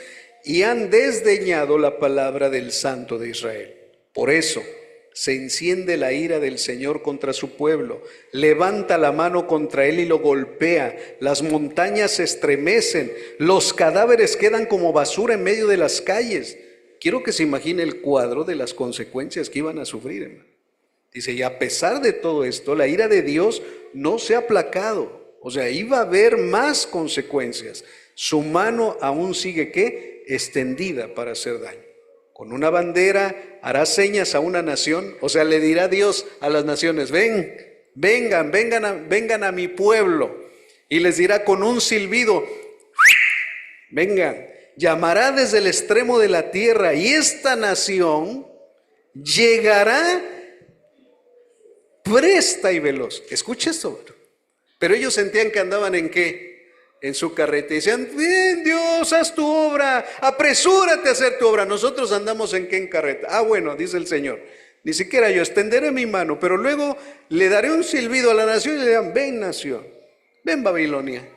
Speaker 1: y han desdeñado la palabra del Santo de Israel. Por eso se enciende la ira del Señor contra su pueblo, levanta la mano contra él y lo golpea, las montañas se estremecen, los cadáveres quedan como basura en medio de las calles. Quiero que se imagine el cuadro de las consecuencias que iban a sufrir, hermano. Dice, y a pesar de todo esto, la ira de Dios no se ha aplacado. O sea, iba a haber más consecuencias. Su mano aún sigue, ¿qué? Extendida para hacer daño. Con una bandera hará señas a una nación. O sea, le dirá Dios a las naciones, vengan a mi pueblo. Y les dirá con un silbido, vengan. Llamará desde el extremo de la tierra y esta nación llegará presta y veloz. Escucha esto, pero ellos sentían que andaban ¿en qué? En su carreta y decían, bien Dios, haz tu obra, apresúrate a hacer tu obra. Nosotros andamos ¿en qué? En carreta. Ah, bueno, dice el Señor, ni siquiera yo extenderé mi mano, pero luego le daré un silbido a la nación y le dirán, ven nación, ven Babilonia.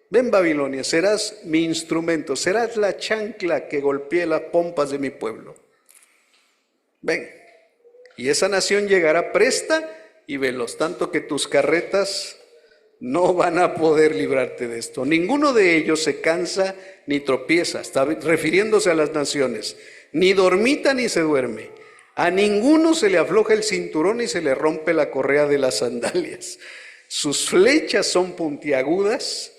Speaker 1: Ven Babilonia, serás mi instrumento, serás la chancla que golpee las pompas de mi pueblo. Ven, y esa nación llegará presta y veloz, tanto que tus carretas no van a poder librarte de esto. Ninguno de ellos se cansa ni tropieza, está refiriéndose a las naciones, ni dormita ni se duerme. A ninguno se le afloja el cinturón y se le rompe la correa de las sandalias. Sus flechas son puntiagudas.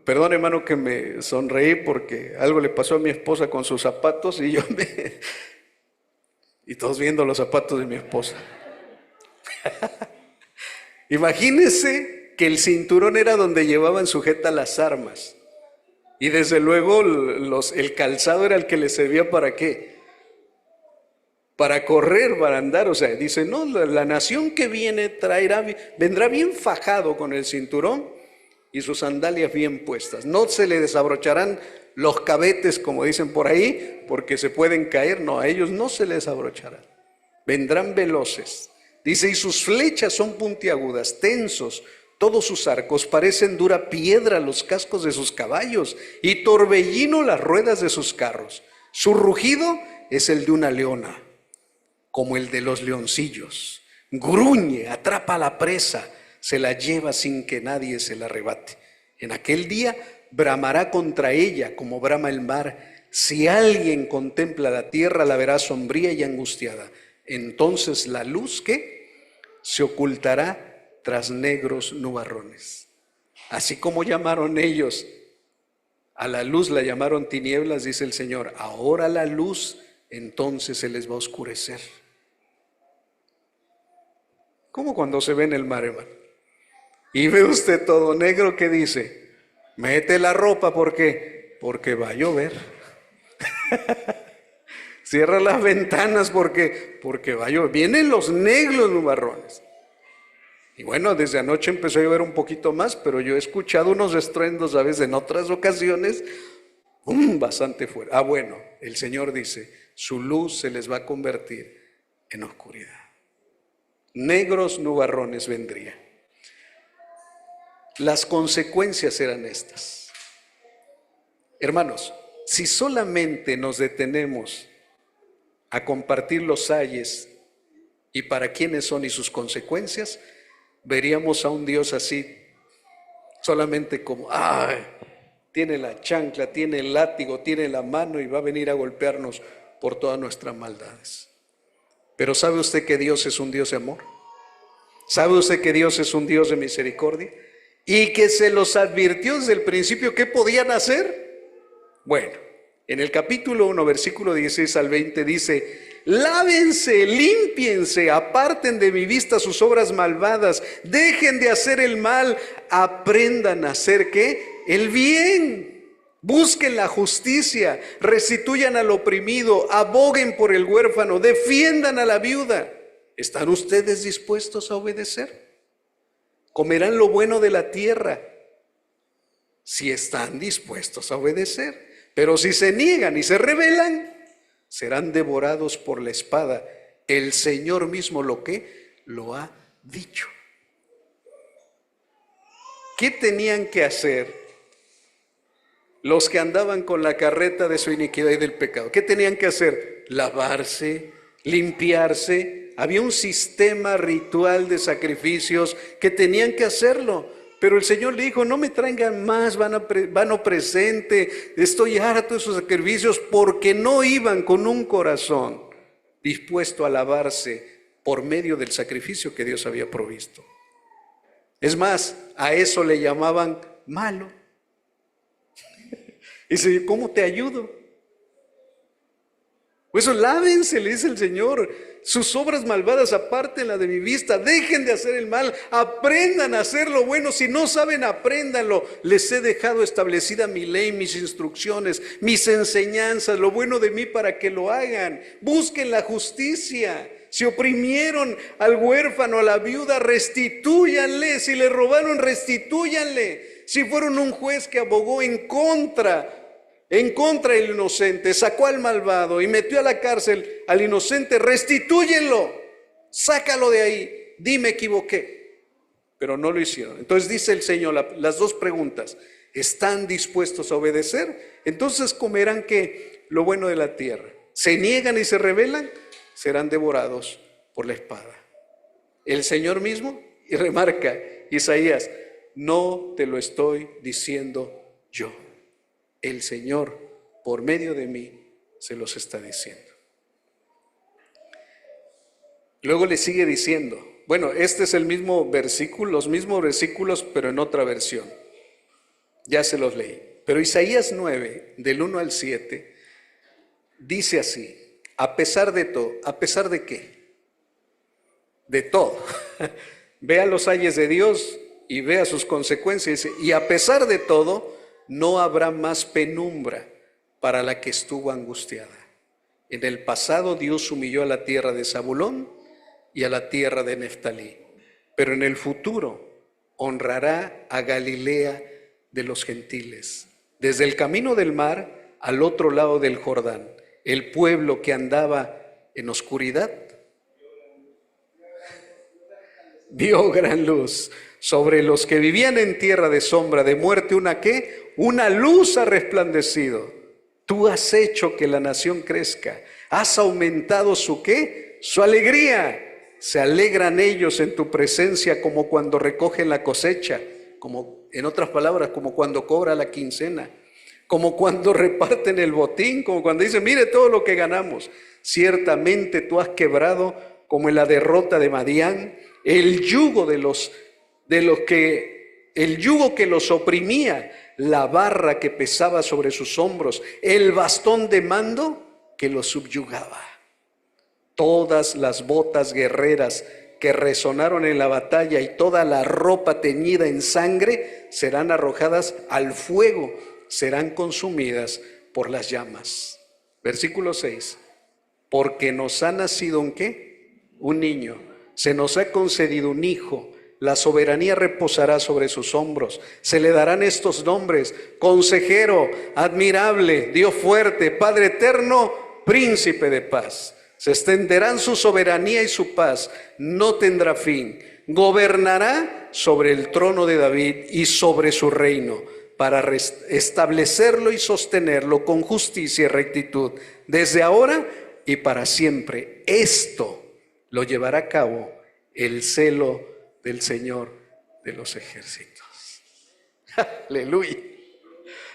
Speaker 1: Perdón, hermano, que me sonreí porque algo le pasó a mi esposa con sus zapatos y y todos viendo los zapatos de mi esposa. Imagínense que el cinturón era donde llevaban sujetas las armas y desde luego el calzado era el que les servía ¿para qué? Para correr, para andar. O sea, dice, no, la nación que viene vendrá bien fajado con el cinturón y sus sandalias bien puestas. No se le desabrocharán los cabetes, como dicen por ahí, porque se pueden caer. No, a ellos no se les abrocharán. Vendrán veloces. Dice, y sus flechas son puntiagudas, tensos. Todos sus arcos parecen dura piedra los cascos de sus caballos y torbellino las ruedas de sus carros. Su rugido es el de una leona, como el de los leoncillos. Gruñe, atrapa a la presa, se la lleva sin que nadie se la arrebate. En aquel día bramará contra ella como brama el mar. Si alguien contempla la tierra, la verá sombría y angustiada. Entonces la luz, ¿qué? Se ocultará tras negros nubarrones. Así como llamaron ellos a la luz, la llamaron tinieblas, dice el Señor. Ahora la luz, entonces se les va a oscurecer. Como cuando se ve en el mar, hermano. Y ve usted todo negro, ¿qué dice? Mete la ropa, ¿por qué? Porque va a llover. Cierra las ventanas, porque va a llover. Vienen los negros nubarrones. Y bueno, desde anoche empezó a llover un poquito más, pero yo he escuchado unos estruendos a veces en otras ocasiones, bastante fuerte. Ah, bueno, el Señor dice, su luz se les va a convertir en oscuridad. Negros nubarrones vendrían. Las consecuencias eran estas. Hermanos, si solamente nos detenemos a compartir los ayes y para quiénes son y sus consecuencias, veríamos a un Dios así, solamente como, tiene la chancla, tiene el látigo, tiene la mano y va a venir a golpearnos por todas nuestras maldades. Pero ¿sabe usted que Dios es un Dios de amor? ¿Sabe usted que Dios es un Dios de misericordia? Y que se los advirtió desde el principio qué podían hacer. Bueno, en el capítulo 1, versículo 16 al 20 dice, lávense, límpiense, aparten de mi vista sus obras malvadas, dejen de hacer el mal, aprendan a hacer ¿qué? El bien, busquen la justicia, restituyan al oprimido, aboguen por el huérfano, defiendan a la viuda. ¿Están ustedes dispuestos a obedecer? Comerán lo bueno de la tierra si están dispuestos a obedecer. Pero si se niegan y se rebelan, serán devorados por la espada. El Señor mismo lo ha dicho. ¿qué tenían que hacer los que andaban con la carreta de su iniquidad y del pecado? ¿Qué tenían que hacer? Lavarse, limpiarse. Había un sistema ritual de sacrificios que tenían que hacerlo. Pero el Señor le dijo, no me traigan más vano presente, estoy harto de esos sacrificios, porque no iban con un corazón dispuesto a lavarse por medio del sacrificio que Dios había provisto. Es más, a eso le llamaban malo. Y dice, ¿cómo te ayudo? Pues eso, lávense, le dice el Señor, sus obras malvadas apártenla de mi vista, dejen de hacer el mal, aprendan a hacer lo bueno, si no saben, apréndanlo. Les he dejado establecida mi ley, mis instrucciones, mis enseñanzas, lo bueno de mí para que lo hagan. Busquen la justicia. Si oprimieron al huérfano, a la viuda, restitúyanle. Si le robaron, restitúyanle. Si fueron un juez que abogó en contra del inocente, sacó al malvado y metió a la cárcel al inocente, restitúyenlo, sácalo de ahí, me equivoqué. Pero no lo hicieron. Entonces dice el Señor, las dos preguntas, ¿están dispuestos a obedecer? Entonces comerán ¿qué? Lo bueno de la tierra. ¿Se niegan y se rebelan? Serán devorados por la espada. El Señor mismo, y remarca Isaías, no te lo estoy diciendo yo. El Señor, por medio de mí, se los está diciendo. Luego le sigue diciendo, bueno, este es el mismo versículo, los mismos versículos, pero en otra versión. Ya se los leí. Pero Isaías 9, del 1 al 7, dice así, a pesar de todo, ¿a pesar de qué? De todo. Vea los ayes de Dios y vea sus consecuencias. Y a pesar de todo, no habrá más penumbra para la que estuvo angustiada. En el pasado Dios humilló a la tierra de Zabulón y a la tierra de Neftalí, pero en el futuro honrará a Galilea de los gentiles, desde el camino del mar al otro lado del Jordán. El pueblo que andaba en oscuridad vio gran luz. Sobre los que vivían en tierra de sombra de muerte, ¿una qué? Una luz ha resplandecido. Tú has hecho que la nación crezca. Has aumentado su ¿qué? Su alegría. Se alegran ellos en tu presencia como cuando recogen la cosecha, como, en otras palabras, como cuando cobra la quincena, como cuando reparten el botín, como cuando dicen, mire todo lo que ganamos. Ciertamente tú has quebrado, como en la derrota de Madián, el yugo el yugo que los oprimía, la barra que pesaba sobre sus hombros, el bastón de mando que los subyugaba. Todas las botas guerreras que resonaron en la batalla y toda la ropa teñida en sangre serán arrojadas al fuego, serán consumidas por las llamas. Versículo 6. Porque nos ha nacido ¿un qué? Un niño. Se nos ha concedido un hijo. La soberanía reposará sobre sus hombros. Se le darán estos nombres: Consejero, Admirable, Dios fuerte, Padre eterno, Príncipe de paz. Se extenderán su soberanía y su paz, no tendrá fin. Gobernará sobre el trono de David y sobre su reino, para establecerlo y sostenerlo con justicia y rectitud, desde ahora y para siempre. Esto lo llevará a cabo el celo del Señor de los ejércitos. Aleluya.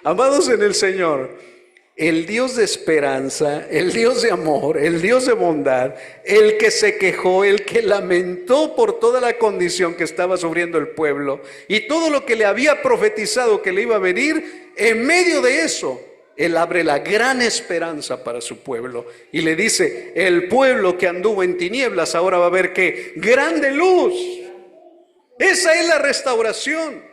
Speaker 1: Amados en el Señor, el Dios de esperanza, el Dios de amor, el Dios de bondad, el que se quejó, el que lamentó por toda la condición que estaba sufriendo el pueblo y todo lo que le había profetizado que le iba a venir, en medio de eso, Él abre la gran esperanza para su pueblo y le dice, el pueblo que anduvo en tinieblas ahora va a ver que grande luz. Esa es la restauración.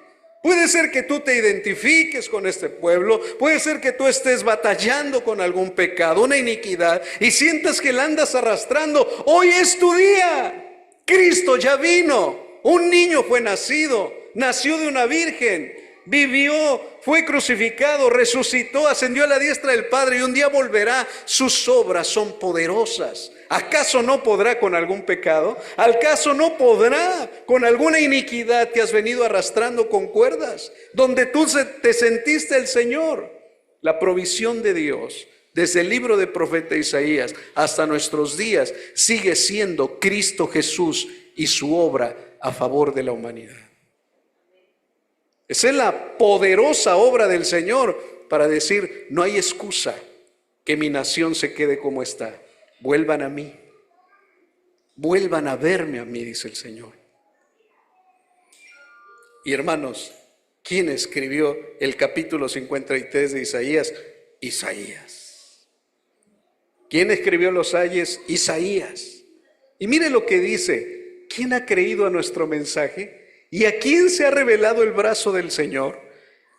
Speaker 1: Puede ser que tú te identifiques con este pueblo, puede ser que tú estés batallando con algún pecado, una iniquidad, y sientas que la andas arrastrando. Hoy es tu día. Cristo ya vino. Un niño fue nacido, nació de una virgen, vivió, fue crucificado, resucitó, ascendió a la diestra del Padre y un día volverá. Sus obras son poderosas. ¿Acaso no podrá con algún pecado? ¿Acaso no podrá con alguna iniquidad que has venido arrastrando con cuerdas? Donde tú te sentiste el Señor. La provisión de Dios, desde el libro del profeta Isaías hasta nuestros días, sigue siendo Cristo Jesús y su obra a favor de la humanidad. Esa es la poderosa obra del Señor para decir, no hay excusa que mi nación se quede como está. Vuelvan a mí, vuelvan a verme a mí, dice el Señor. Y hermanos, ¿quién escribió el capítulo 53 de Isaías? Isaías. ¿Quién escribió los ayes? Isaías. Y mire lo que dice, ¿quién ha creído a nuestro mensaje? ¿Y a quién se ha revelado el brazo del Señor?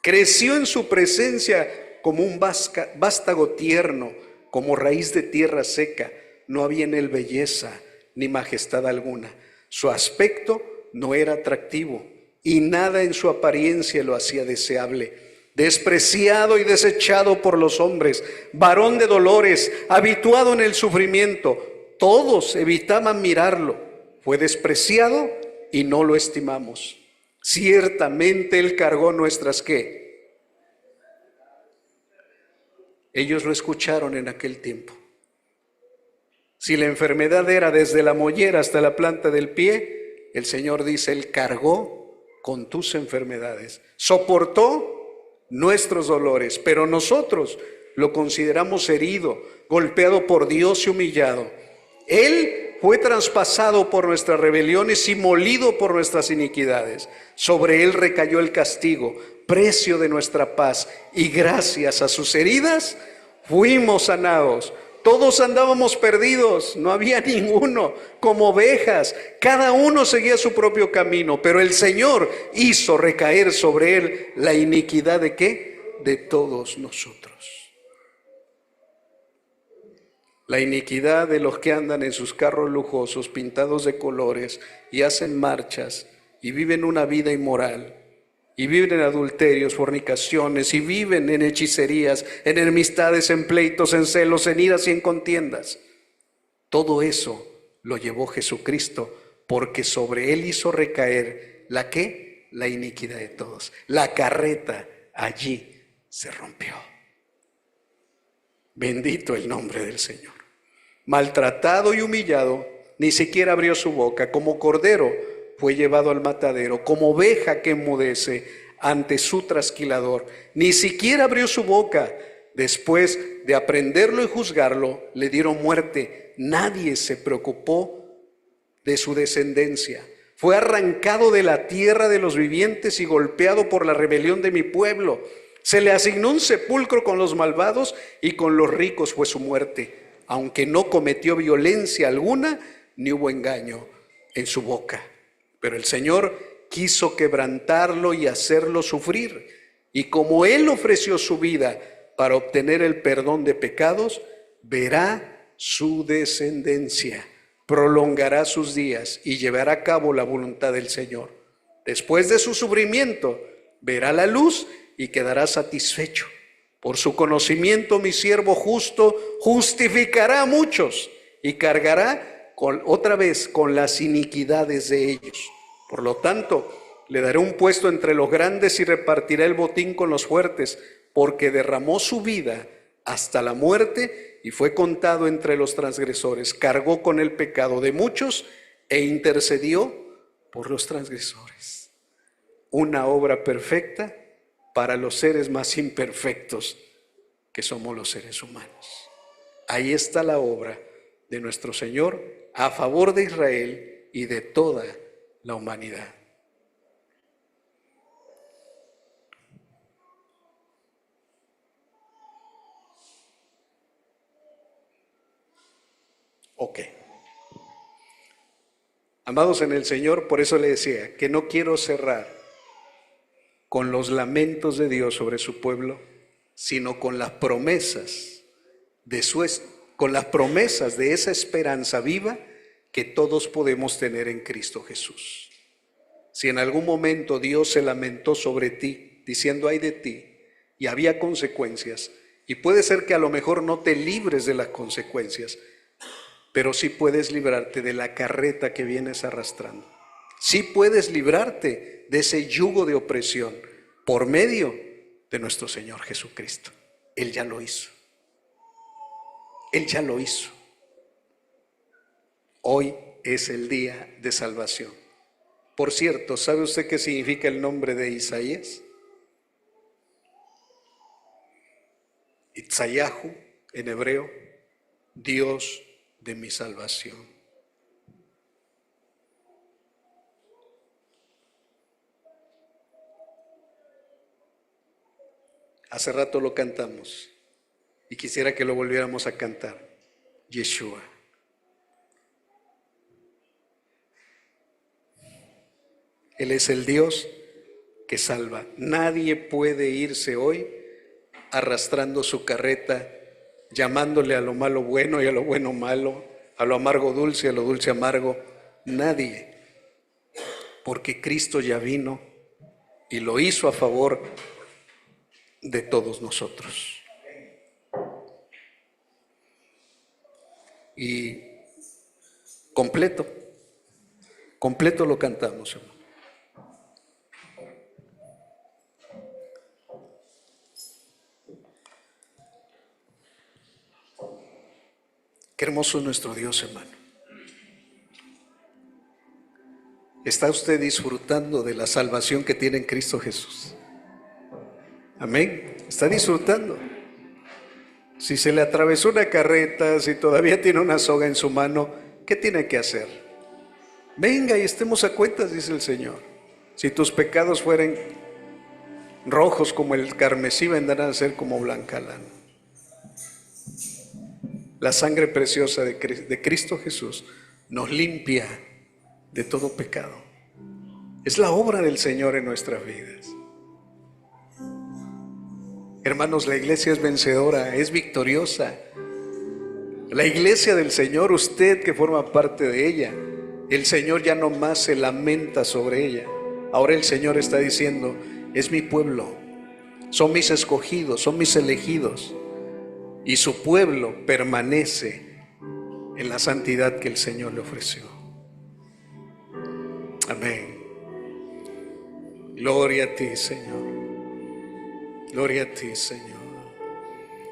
Speaker 1: Creció en su presencia como un vástago tierno, como raíz de tierra seca. No había en él belleza ni majestad alguna. Su aspecto no era atractivo y nada en su apariencia lo hacía deseable. Despreciado y desechado por los hombres, varón de dolores, habituado en el sufrimiento. Todos evitaban mirarlo. Fue despreciado y no lo estimamos. Ciertamente Él cargó nuestras ¿qué? Ellos lo escucharon en aquel tiempo. Si la enfermedad era desde la mollera hasta la planta del pie, el Señor dice, Él cargó con tus enfermedades, soportó nuestros dolores, pero nosotros lo consideramos herido, golpeado por Dios y humillado. Él fue traspasado por nuestras rebeliones y molido por nuestras iniquidades. Sobre Él recayó el castigo, precio de nuestra paz, y gracias a sus heridas fuimos sanados. Todos andábamos perdidos, no había ninguno, como ovejas, cada uno seguía su propio camino, pero el Señor hizo recaer sobre Él la iniquidad ¿de qué? De todos nosotros. La iniquidad de los que andan en sus carros lujosos, pintados de colores, y hacen marchas, y viven una vida inmoral, y viven en adulterios, fornicaciones, y viven en hechicerías, en enemistades, en pleitos, en celos, en iras y en contiendas. Todo eso lo llevó Jesucristo, porque sobre Él hizo recaer ¿la qué? La iniquidad de todos. La carreta allí se rompió. Bendito el nombre del Señor. Maltratado y humillado, ni siquiera abrió su boca. Como cordero fue llevado al matadero, como oveja que enmudece ante su trasquilador. Ni siquiera abrió su boca. Después de aprenderlo y juzgarlo, le dieron muerte. Nadie se preocupó de su descendencia. Fue arrancado de la tierra de los vivientes y golpeado por la rebelión de mi pueblo. Se le asignó un sepulcro con los malvados y con los ricos fue su muerte, aunque no cometió violencia alguna, ni hubo engaño en su boca. Pero el Señor quiso quebrantarlo y hacerlo sufrir. Y como Él ofreció su vida para obtener el perdón de pecados, verá su descendencia, prolongará sus días y llevará a cabo la voluntad del Señor. Después de su sufrimiento, verá la luz y quedará satisfecho. Por su conocimiento, mi siervo justo justificará a muchos y cargará otra vez con las iniquidades de ellos. Por lo tanto, le daré un puesto entre los grandes y repartirá el botín con los fuertes, porque derramó su vida hasta la muerte y fue contado entre los transgresores. Cargó con el pecado de muchos e intercedió por los transgresores. Una obra perfecta para los seres más imperfectos que somos los seres humanos. Ahí está la obra de nuestro Señor a favor de Israel y de toda la humanidad. Ok. Amados en el Señor, por eso le decía que no quiero cerrar con los lamentos de Dios sobre su pueblo, sino con las promesas de esa esperanza viva que todos podemos tener en Cristo Jesús. Si en algún momento Dios se lamentó sobre ti, diciendo ay de ti, y había consecuencias, y puede ser que a lo mejor no te libres de las consecuencias, pero sí puedes librarte de la carreta que vienes arrastrando. Sí puedes librarte de ese yugo de opresión por medio de nuestro Señor Jesucristo. Él ya lo hizo. Él ya lo hizo. Hoy es el día de salvación. Por cierto, ¿sabe usted qué significa el nombre de Isaías? Itzayahu, en hebreo, Dios de mi salvación. Hace rato lo cantamos y quisiera que lo volviéramos a cantar. Yeshua. Él es el Dios que salva. Nadie puede irse hoy arrastrando su carreta, llamándole a lo malo bueno y a lo bueno malo, a lo amargo dulce y a lo dulce amargo. Nadie. Porque Cristo ya vino y lo hizo a favor de todos nosotros. Y completo lo cantamos, hermano. Qué hermoso es nuestro Dios, hermano. ¿Está usted disfrutando de la salvación que tiene en Cristo Jesús? Amén. ¿Está disfrutando? Si se le atravesó una carreta, si todavía tiene una soga en su mano, ¿qué tiene que hacer? Venga y estemos a cuentas, dice el Señor. Si tus pecados fueren rojos como el carmesí, vendrán a ser como blanca lana. La sangre preciosa de Cristo Jesús nos limpia de todo pecado. Es la obra del Señor en nuestras vidas. Hermanos, la iglesia es vencedora, es victoriosa. La iglesia del Señor, usted que forma parte de ella, el Señor ya no más se lamenta sobre ella. Ahora el Señor está diciendo, es mi pueblo, son mis escogidos, son mis elegidos. Y su pueblo permanece en la santidad que el Señor le ofreció. Amén. Gloria a ti, Señor. Gloria a ti, Señor.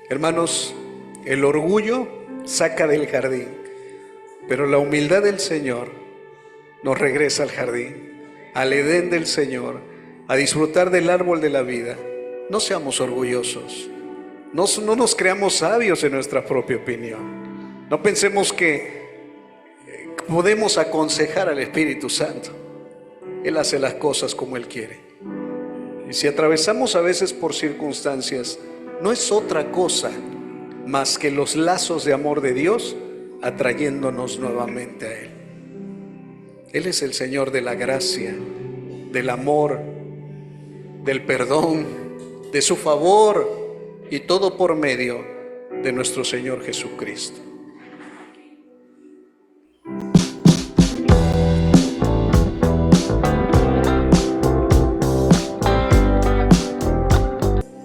Speaker 1: Hermanos, el orgullo saca del jardín, pero la humildad del Señor nos regresa al jardín, al Edén del Señor, a disfrutar del árbol de la vida. No seamos orgullosos. No nos creamos sabios en nuestra propia opinión. No pensemos que podemos aconsejar al Espíritu Santo. Él hace las cosas como Él quiere. Y si atravesamos a veces por circunstancias, no es otra cosa más que los lazos de amor de Dios atrayéndonos nuevamente a Él. Él es el Señor de la gracia, del amor, del perdón, de su favor, y todo por medio de nuestro Señor Jesucristo.